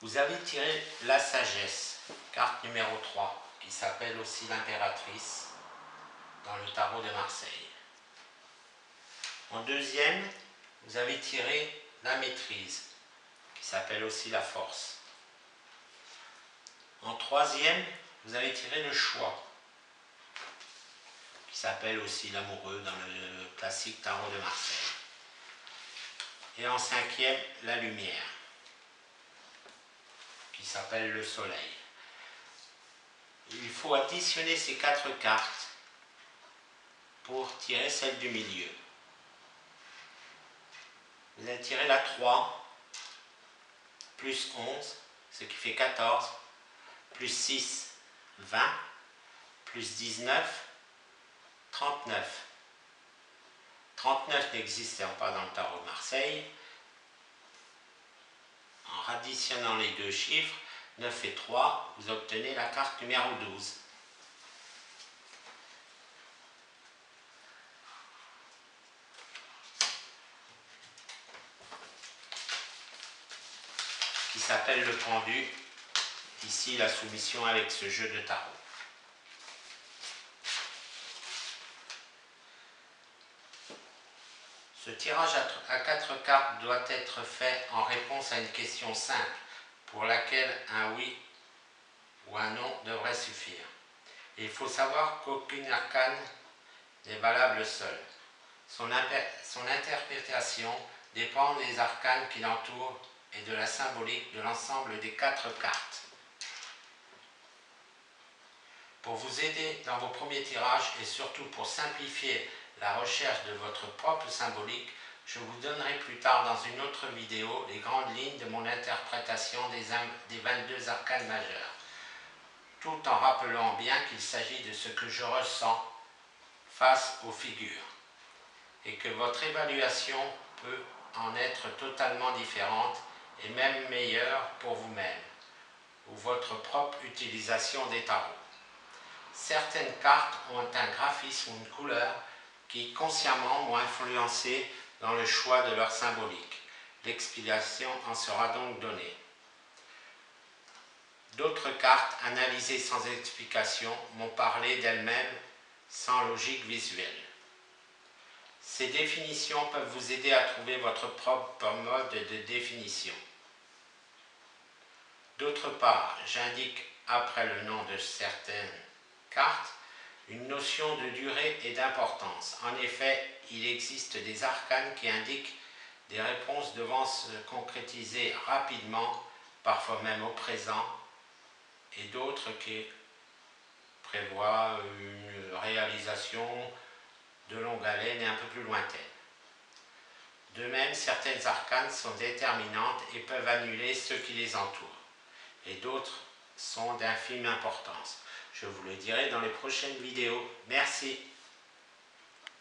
Vous avez tiré la sagesse, carte numéro 3, qui s'appelle aussi l'impératrice dans le tarot de Marseille. En deuxième, vous avez tiré la maîtrise, qui s'appelle aussi la force. En troisième, vous avez tiré le choix, qui s'appelle aussi l'amoureux dans le classique tarot de Marseille. Et en cinquième, la lumière, qui s'appelle le soleil. Il faut additionner ces 4 cartes pour tirer celle du milieu. Vous allez tirer la 3, plus 11, ce qui fait 14, plus 6, 20, plus 19, 39. 39 n'existant pas dans le tarot de Marseille. En additionnant les deux chiffres, 9 et 3, vous obtenez la carte numéro 12. Qui s'appelle le pendu, ici la soumission avec ce jeu de tarot. Ce tirage à 4 cartes doit être fait en réponse à une question simple, pour laquelle un oui ou un non devrait suffire. Et il faut savoir qu'aucune arcane n'est valable seule. Son interprétation dépend des arcanes qui l'entourent et de la symbolique de l'ensemble des 4 cartes. Pour vous aider dans vos premiers tirages et surtout pour simplifier la recherche de votre propre symbolique, je vous donnerai plus tard dans une autre vidéo les grandes lignes de mon interprétation des 22 arcanes majeures, tout en rappelant bien qu'il s'agit de ce que je ressens face aux figures, et que votre évaluation peut en être totalement différente et même meilleure pour vous-même, ou votre propre utilisation des tarots. Certaines cartes ont un graphisme ou une couleur qui consciemment m'ont influencé dans le choix de leur symbolique. L'explication en sera donc donnée. D'autres cartes, analysées sans explication, m'ont parlé d'elles-mêmes sans logique visuelle. Ces définitions peuvent vous aider à trouver votre propre mode de définition. D'autre part, j'indique après le nom de certaines cartes une notion de durée et d'importance. En effet, il existe des arcanes qui indiquent des réponses devant se concrétiser rapidement, parfois même au présent, et d'autres qui prévoient une réalisation de longue haleine et un peu plus lointaine. De même, certaines arcanes sont déterminantes et peuvent annuler ceux qui les entourent, et d'autres sont d'infime importance. Je vous le dirai dans les prochaines vidéos. Merci.